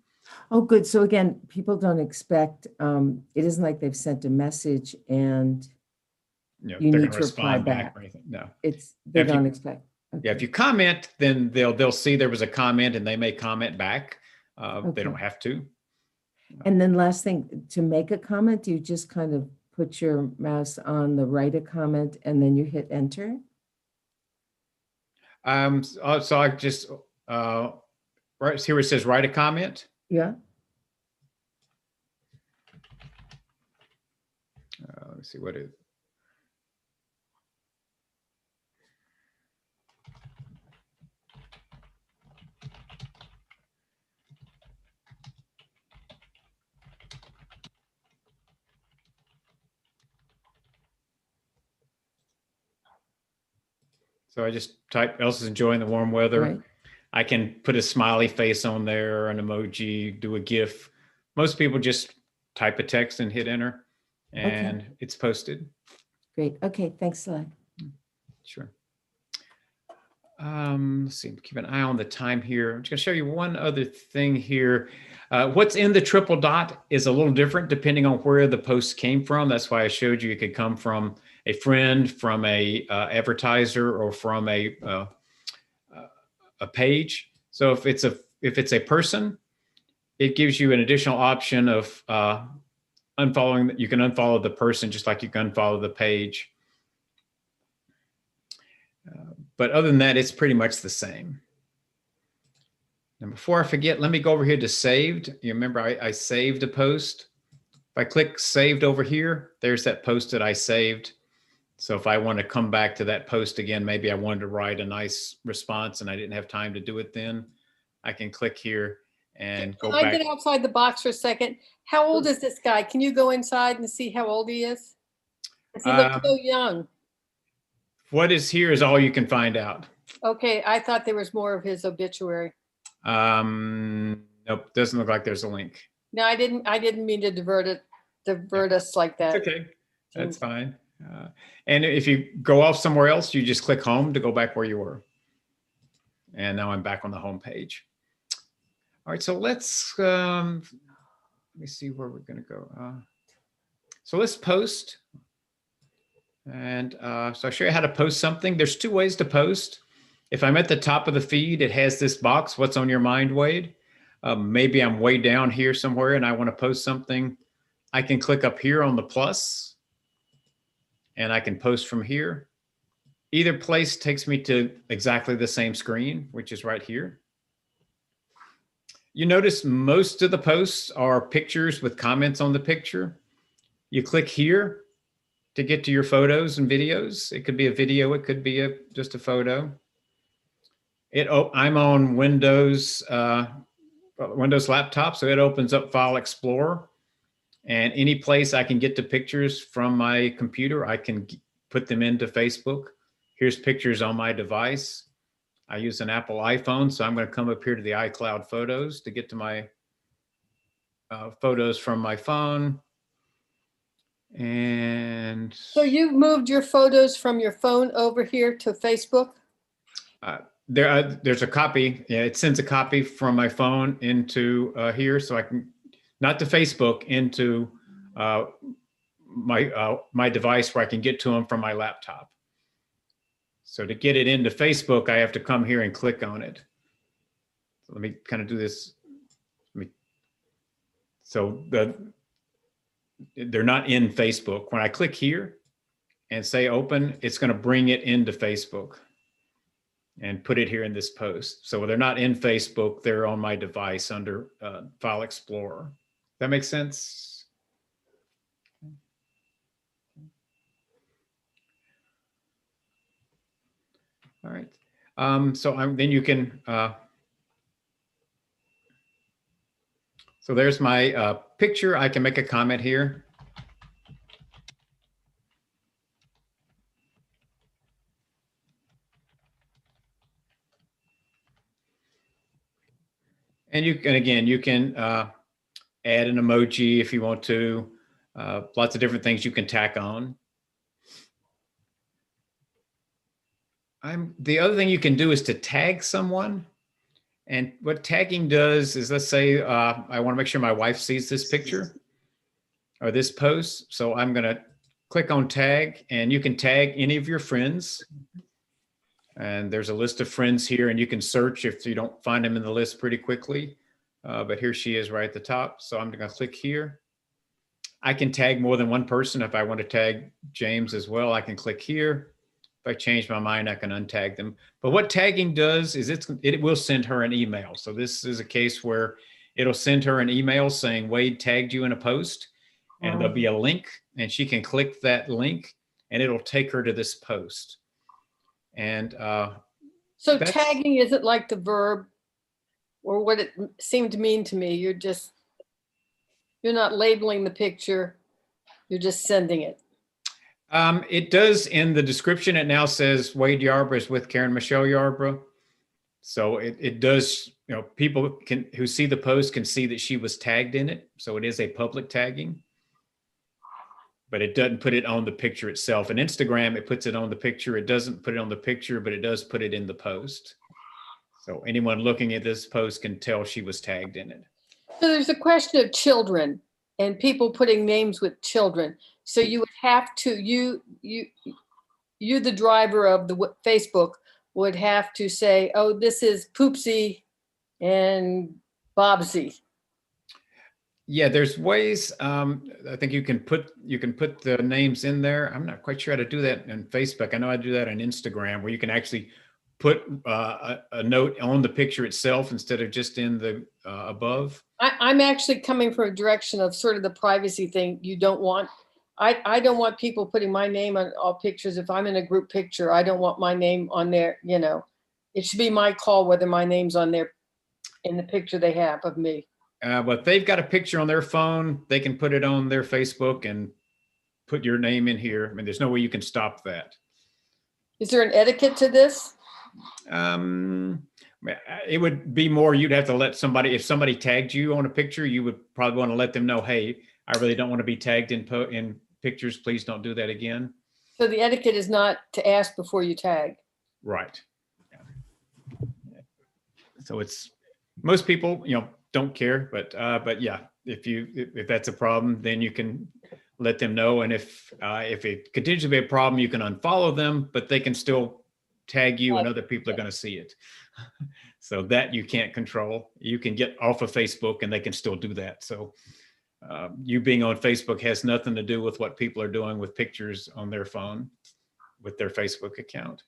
Oh, good. So again, people don't expect, it isn't like they've sent a message and you they're need gonna to reply respond back. or anything. No. They If you- don't expect. Yeah, if Okay. you comment, then they'll see there was a comment and they may comment back. They don't Okay. have to. And then last thing, to make a comment, you just kind of put your mouse on the write a comment and then you hit enter? So I just, right here where it says write a comment. Yeah. Let me see what it. So I just type Elsa's enjoying the warm weather. Right. I can put a smiley face on there, an emoji, do a GIF. Most people just type a text and hit enter and it's posted. Great. Okay. Thanks a lot. Sure. Let's see, keep an eye on the time here. I'm just gonna show you one other thing here. What's in the triple dot is a little different depending on where the post came from. That's why I showed you it could come from a friend, from a advertiser, or from a page. So if it's a person, it gives you an additional option of unfollowing. You can unfollow the person just like you can unfollow the page. But other than that, it's pretty much the same. And before I forget, let me go over here to saved. You remember I saved a post. If I click saved over here, there's that post that I saved. So if I want to come back to that post again, maybe I wanted to write a nice response and I didn't have time to do it then, I can click here and go Can I back. get outside the box for a second? How old is this guy? Can you go inside and see how old he is? 'Cause he looks so young. What is here is all you can find out. Okay, I thought there was more of his obituary. Nope, doesn't look like there's a link. No, I didn't mean to divert us like that. It's okay, that's fine. And if you go off somewhere else, you just click home to go back where you were. And now I'm back on the home page. All right, so let's, let me see where we're gonna go. So let's post. And so I'll show you how to post something. There's two ways to post. If I'm at the top of the feed, it has this box, what's on your mind, Wade? Maybe I'm way down here somewhere and I want to post something. I can click up here on the plus and I can post from here. Either place takes me to exactly the same screen, which is right here. You notice most of the posts are pictures with comments on the picture. You click here to get to your photos and videos. It could be a video, it could be just a photo. I'm on Windows laptop, so it opens up File Explorer. And any place I can get to pictures from my computer, I can put them into Facebook. Here's pictures on my device. I use an Apple iPhone, so I'm going to come up here to the iCloud Photos to get to my photos from my phone. And So you moved your photos from your phone over here to Facebook? There's a copy. Yeah, it sends a copy from my phone into here, so I can, not to Facebook, into my device where I can get to them from my laptop. So to get it into Facebook, I have to come here and click on it. So let me kind of do this. So they're not in Facebook. When I click here and say open, it's going to bring it into Facebook and put it here in this post. So they're not in Facebook, they're on my device under File Explorer. That makes sense? All right. So then you can, so there's my picture. I can make a comment here. And again, you can add an emoji if you want to. Lots of different things you can tack on. The other thing you can do is to tag someone. And what tagging does is, let's say I want to make sure my wife sees this picture or this post. So I'm going to click on tag, and you can tag any of your friends. And there's a list of friends here, and you can search if you don't find them in the list pretty quickly. But here she is right at the top. So I'm going to click here. I can tag more than one person. If I want to tag James as well, I can click here. If I change my mind, I can untag them. But what tagging does is it will send her an email. So this is a case where it'll send her an email saying Wade tagged you in a post, and there'll be a link, and she can click that link, and it'll take her to this post. And so tagging isn't like the verb or what it seemed to mean to me. You're not labeling the picture, you're just sending it. It does in the description. It now says Wade Yarbrough is with Karen Michelle Yarbrough. So it does, people who see the post can see that she was tagged in it. So it is a public tagging, but it doesn't put it on the picture itself. In Instagram, it puts it on the picture. It doesn't put it on the picture, but it does put it in the post. So anyone looking at this post can tell she was tagged in it. So there's a question of children and people putting names with children. So you would have to, you the driver of the Facebook would have to say, oh, this is Poopsie and Bobsy. Yeah, there's ways. I think you can put the names in there. I'm not quite sure how to do that on Facebook. I know I do that on Instagram, where you can actually put a note on the picture itself instead of just in the above. I'm actually coming from a direction of sort of the privacy thing. You don't want, I don't want people putting my name on all pictures. If I'm in a group picture, I don't want my name on there. It should be my call whether my name's on there in the picture they have of me. But if they've got a picture on their phone, they can put it on their Facebook and put your name in here. I mean, there's no way you can stop that. Is there an etiquette to this? It would be more, you'd have to let somebody, if somebody tagged you on a picture, you would probably want to let them know, hey, I really don't want to be tagged in pictures. Please don't do that again. So the etiquette is not to ask before you tag. Right. Yeah. So it's, most people, don't care, but yeah, if that's a problem, then you can let them know. And if it continues to be a problem, you can unfollow them, but they can still tag you and other people are going to see it. So that you can't control. You can get off of Facebook and they can still do that. So you being on Facebook has nothing to do with what people are doing with pictures on their phone with their Facebook account.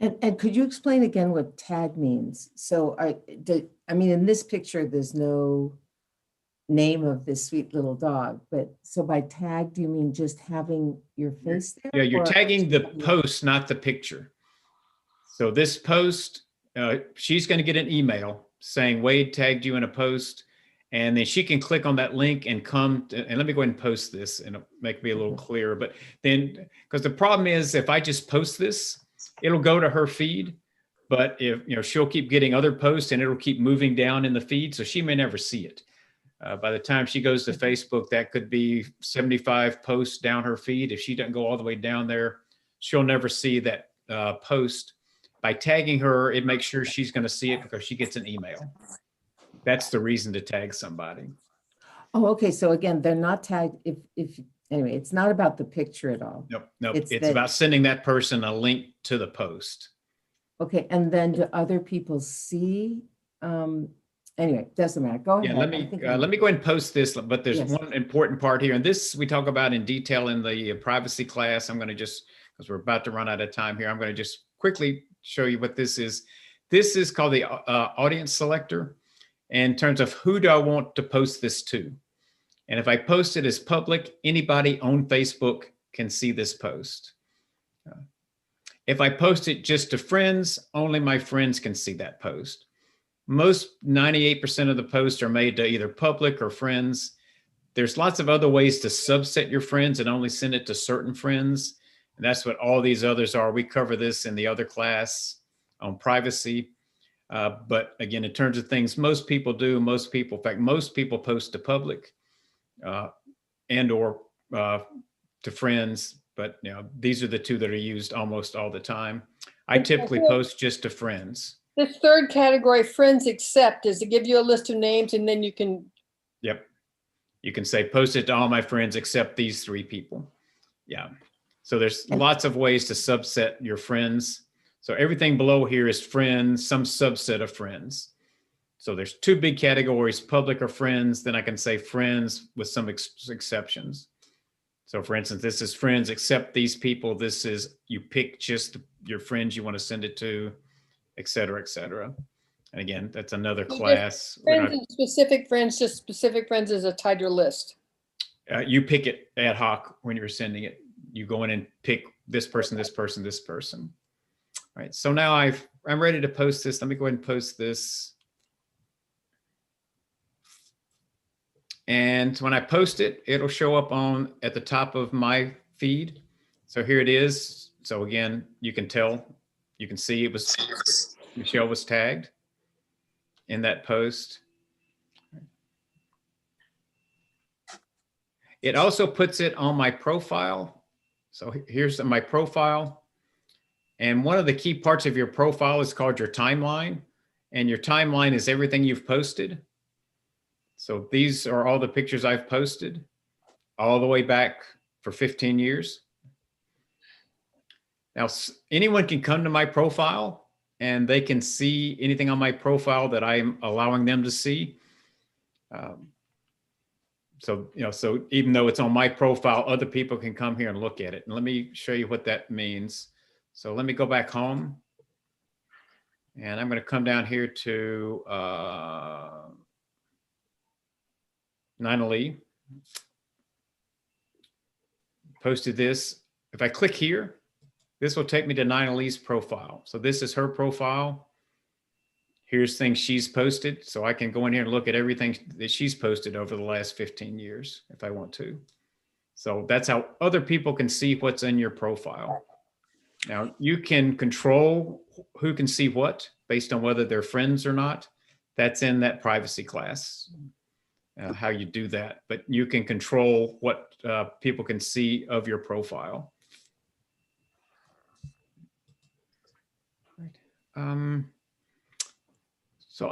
And could you explain again what tag means? So in this picture, there's no name of this sweet little dog, but so by tag, do you mean just having your face there? Yeah, you're tagging the post, not the picture. So this post, she's going to get an email saying Wade tagged you in a post, and then she can click on that link and and let me go ahead and post this and it'll make me a little clearer. But then, because the problem is if I just post this, it'll go to her feed, but if she'll keep getting other posts and it'll keep moving down in the feed, so she may never see it. By the time she goes to Facebook, that could be 75 posts down her feed. If she doesn't go all the way down there, she'll never see that post. By tagging her, it makes sure she's going to see it because she gets an email. That's the reason to tag somebody. Oh, okay. So again, they're not tagged anyway, it's not about the picture at all. Nope. It's about sending that person a link to the post. Okay. And then do other people see? Anyway, doesn't matter. Go ahead. Yeah, let me go ahead and post this, but there's Yes. one important part here. And this we talk about in detail in the privacy class. I'm going to just, because we're about to run out of time here, I'm going to just quickly show you what this is. This is called the audience selector in terms of who do I want to post this to. And if I post it as public, anybody on Facebook can see this post. If I post it just to friends, only my friends can see that post. Most 98% of the posts are made to either public or friends. There's lots of other ways to subset your friends and only send it to certain friends. And that's what all these others are. We cover this in the other class on privacy. But again, in terms of things most people do, in fact, most people post to public. and or to friends, but you know, these are the two that are used almost all the time. I typically post just to friends. This third category, friends accept, is to give you a list of names and then you can. Yep. You can say post it to all my friends except these 3 people. Yeah. So there's lots of ways to subset your friends. So everything below here is friends, some subset of friends. So there's 2 big categories, public or friends. Then I can say friends with some exceptions. So for instance, this is friends except these people. This is you pick just your friends you want to send it to, et cetera, et cetera. And again, that's another class. Friends and specific friends, just specific friends is a tighter list. You pick it ad hoc when you're sending it. You go in and pick this person, this person, this person. All right, so now I'm ready to post this. Let me go ahead and post this. And when I post it, it'll show up at the top of my feed. So here it is. So again, you can tell, you can see it was, Michelle was tagged in that post. It also puts it on my profile. So here's my profile. And one of the key parts of your profile is called your timeline. And your timeline is everything you've posted. So these are all the pictures I've posted all the way back for 15 years. Now, anyone can come to my profile and they can see anything on my profile that I'm allowing them to see. So even though it's on my profile, other people can come here and look at it. And let me show you what that means. So let me go back home. And I'm going to come down here to Nina Lee. Posted this. If I click here, this will take me to Nina Lee's profile. So this is her profile. Here's things she's posted. So I can go in here and look at everything that she's posted over the last 15 years if I want to. So that's how other people can see what's in your profile. Now you can control who can see what based on whether they're friends or not. That's in that privacy class, how you do that. But you can control what people can see of your profile. So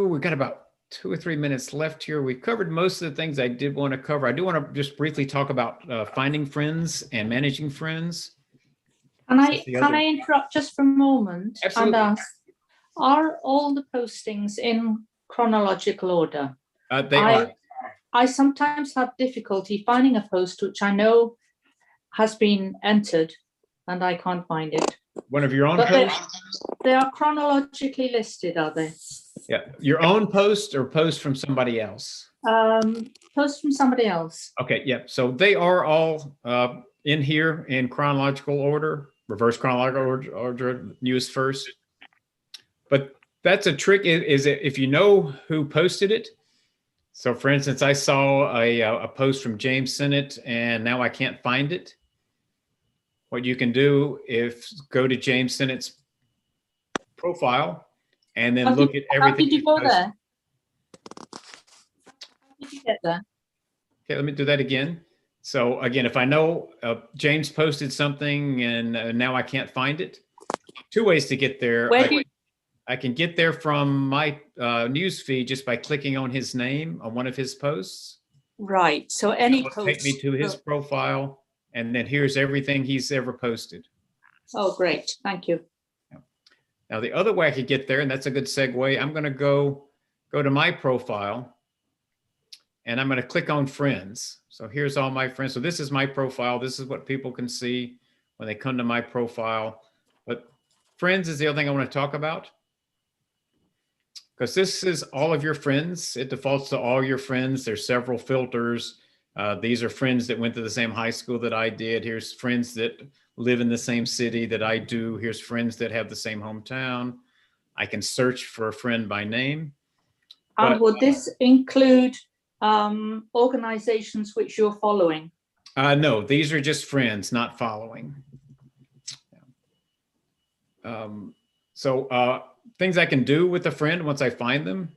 we've got about 2 or 3 minutes left here. We covered most of the things I did want to cover. I do want to just briefly talk about finding friends and managing friends. Can I interrupt just for a moment? Absolutely. And ask, are all the postings in chronological order? They are. I sometimes have difficulty finding a post which I know has been entered and I can't find it. One of your own But posts? they are chronologically listed, are they? Yeah, your own post or post from somebody else? Post from somebody else. Okay, yeah, so they are all in here in chronological order, reverse chronological order, newest first. But that's a trick is if you know who posted it. So for instance, I saw a post from James Sennett and now I can't find it. What you can do is go to James Sennett's profile and then look at everything. How did you go there? How did you get there? Okay, let me do that again. So again, if I know James posted something and now I can't find it, 2 ways to get there. I can get there from my news feed just by clicking on his name on one of his posts. Right. So any It'll post. take me to his profile, and then here's everything he's ever posted. Oh, great. Thank you. Now the other way I could get there, and that's a good segue, I'm going to go to my profile, and I'm going to click on friends. So here's all my friends. So this is my profile. This is what people can see when they come to my profile. But friends is the other thing I want to talk about, because this is all of your friends. It defaults to all your friends. There's several filters. These are friends that went to the same high school that I did. Here's friends that live in the same city that I do. Here's friends that have the same hometown. I can search for a friend by name. And would this include organizations which you're following? No, these are just friends, not following. So things I can do with a friend once I find them.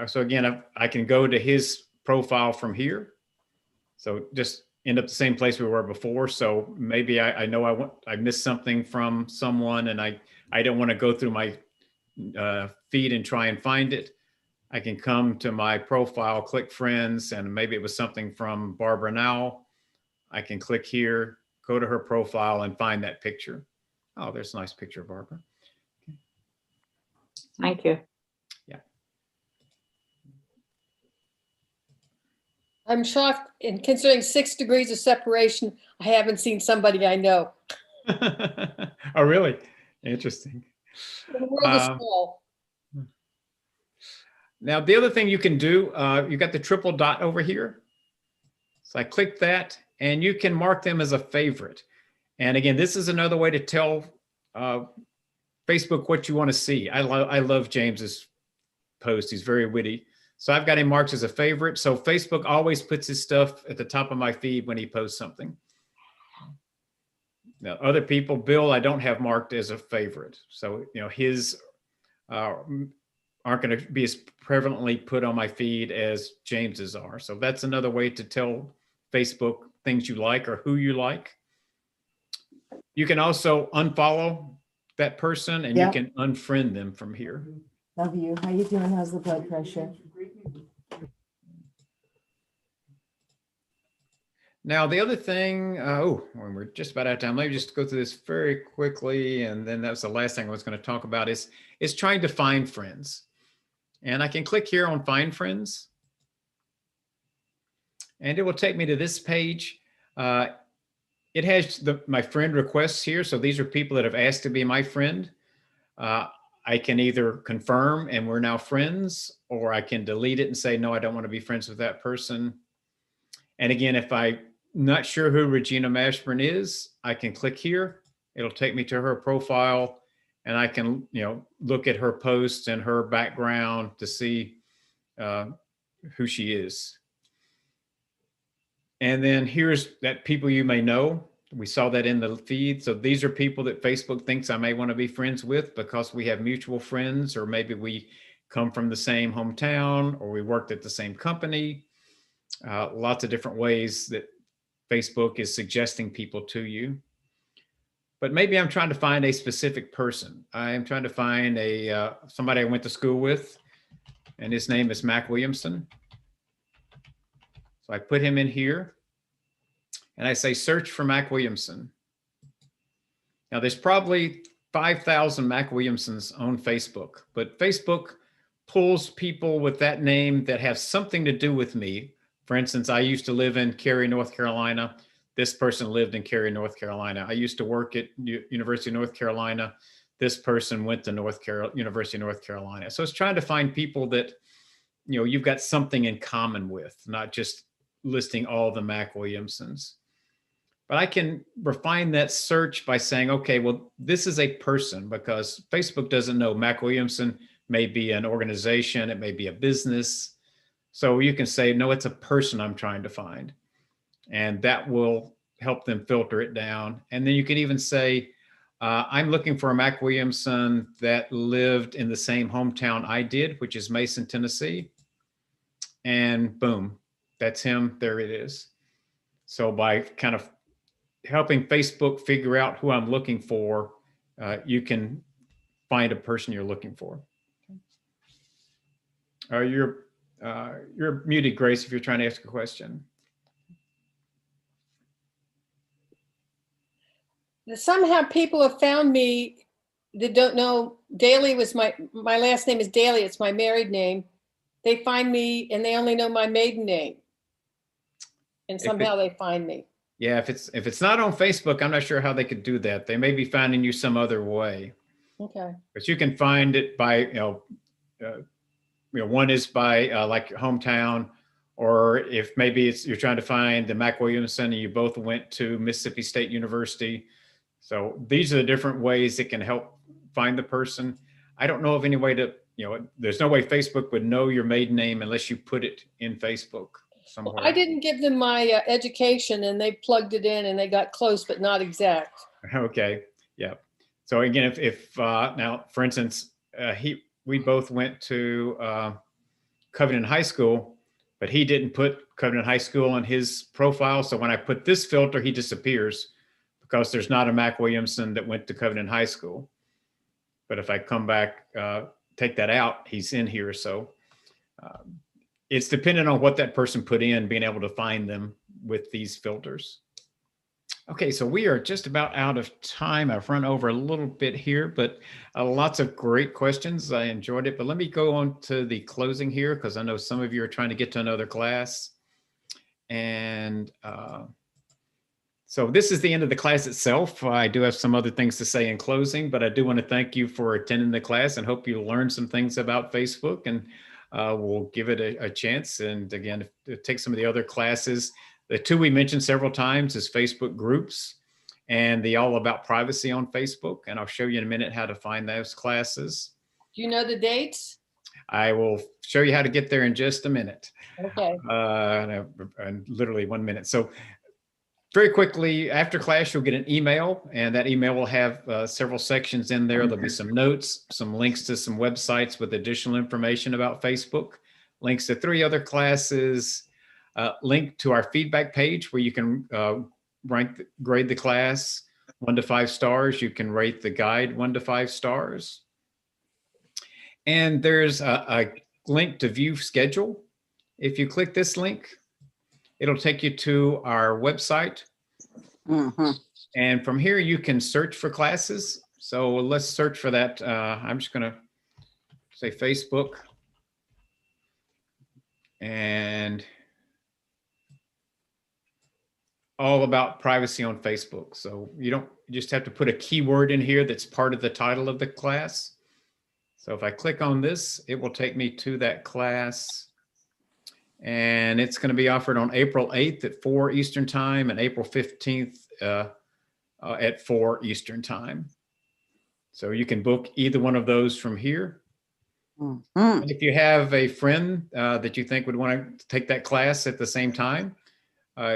So again, I can go to his profile from here. So just end up the same place we were before. So maybe I know I missed something from someone and I don't want to go through my feed and try and find it. I can come to my profile, click friends, and maybe it was something from Barbara Now. I can click here, go to her profile and find that picture. Oh, there's a nice picture of Barbara. Thank you. Yeah. I'm shocked, and considering 6 degrees of separation, I haven't seen somebody I know. Oh, really? Interesting. The world is Um, small. Now, the other thing you can do, you got the triple dot over here. So I click that and you can mark them as a favorite. And again, this is another way to tell Facebook what you want to see. I love James's post. He's very witty. So I've got him marked as a favorite. So Facebook always puts his stuff at the top of my feed when he posts something. Now, other people, Bill, I don't have marked as a favorite. So, his aren't going to be as prevalently put on my feed as James's are. So that's another way to tell Facebook things you like or who you like. You can also unfollow that person and Yeah. you can unfriend them from here. Love you. How you doing? How's the blood pressure? Now, the other thing, when we're just about out of time, let me just go through this very quickly. And then that's the last thing I was going to talk about is trying to find friends. And I can click here on Find Friends. And it will take me to this page. It has my friend requests here. So these are people that have asked to be my friend. I can either confirm and we're now friends, or I can delete it and say, no, I don't want to be friends with that person. And again, if I'm not sure who Regina Mashburn is, I can click here. It'll take me to her profile and I can, look at her posts and her background to see who she is. And then here's that people you may know. We saw that in the feed. So these are people that Facebook thinks I may want to be friends with because we have mutual friends, or maybe we come from the same hometown, or we worked at the same company. Lots of different ways that Facebook is suggesting people to you. But maybe I'm trying to find a specific person. I am trying to find somebody I went to school with, and his name is Mac Williamson. So I put him in here and I say, search for Mac Williamson. Now there's probably 5,000 Mac Williamsons on Facebook, but Facebook pulls people with that name that have something to do with me. For instance, I used to live in Cary, North Carolina. This person lived in Cary, North Carolina. I used to work at University of North Carolina. This person went to University of North Carolina. So it's trying to find people that, you've got something in common with, not just listing all the Mac Williamsons. But I can refine that search by saying, okay, well, this is a person, because Facebook doesn't know. Mac Williamson may be an organization, it may be a business. So you can say, no, it's a person I'm trying to find. And that will help them filter it down. And then you can even say, I'm looking for a Mac Williamson that lived in the same hometown I did, which is Mason, Tennessee. And boom, that's him. There it is. So by kind of helping Facebook figure out who I'm looking for, you can find a person you're looking for. You're muted, Grace, if you're trying to ask a question. Somehow people have found me that don't know Daly was my last name is Daly. It's my married name. They find me and they only know my maiden name. And somehow they find me. Yeah, if it's not on Facebook, I'm not sure how they could do that. They may be finding you some other way. Okay. But you can find it by, one is by like your hometown, or if maybe you're trying to find the Mac Williamson and you both went to Mississippi State University. So these are the different ways it can help find the person. I don't know of any way to, there's no way Facebook would know your maiden name unless you put it in Facebook somewhere. Well, I didn't give them my education and they plugged it in and they got close, but not exact. Okay. Yeah. So again, if now, for instance, we both went to Covington High School, but he didn't put Covenant High School in his profile. So when I put this filter, he disappears because there's not a Mac Williamson that went to Covenant High School. But if I come back, take that out, he's in here. So it's dependent on what that person put in, being able to find them with these filters. Okay, so we are just about out of time. I've run over a little bit here, but lots of great questions. I enjoyed it, but let me go on to the closing here because I know some of you are trying to get to another class. And so this is the end of the class itself. I do have some other things to say in closing, but I do want to thank you for attending the class and hope you learned some things about Facebook, and we'll give it a chance. And again, take some of the other classes. The two we mentioned several times is Facebook groups and the All About Privacy on Facebook. And I'll show you in a minute how to find those classes. Do you know the dates? I will show you how to get there in just a minute. Okay. Literally 1 minute. So very quickly, after class, you'll get an email, and that email will have several sections in there. There'll be some notes, some links to some websites with additional information about Facebook, links to 3 other classes, link to our feedback page where you can grade the class 1 to 5 stars. You can rate the guide 1 to 5 stars. And there's a link to view schedule. If you click this link, it'll take you to our website. And from here, you can search for classes. So let's search for that. I'm just going to say Facebook. And All About Privacy on Facebook. So you just have to put a keyword in here that's part of the title of the class. So if I click on this, it will take me to that class. And it's going to be offered on April 8th at 4 Eastern Time and April 15th at 4 Eastern Time. So you can book either one of those from here. And if you have a friend that you think would want to take that class at the same time,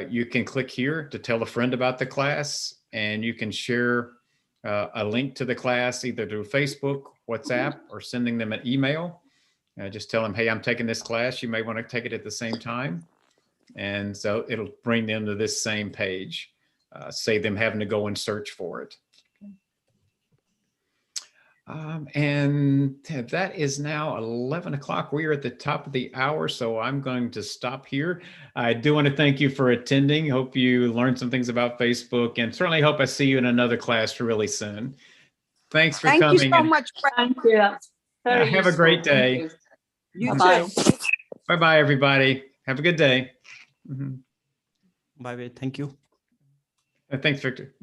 you can click here to tell a friend about the class, and you can share a link to the class either through Facebook, WhatsApp, or sending them an email. Just tell them, hey, I'm taking this class. You may want to take it at the same time. And so it'll bring them to this same page, save them having to go and search for it. And that is now 11 o'clock. We are at the top of the hour, so I'm going to stop here. I do want to thank you for attending. Hope you learned some things about Facebook, and certainly hope I see you in another class really soon. Thanks for coming. Thank you so much. Thank you. That's very Have a useful. great Thank day. you. You Bye-bye. too. Bye-bye, everybody. Have a good day. Bye bye. Thank you. Thanks, Victor.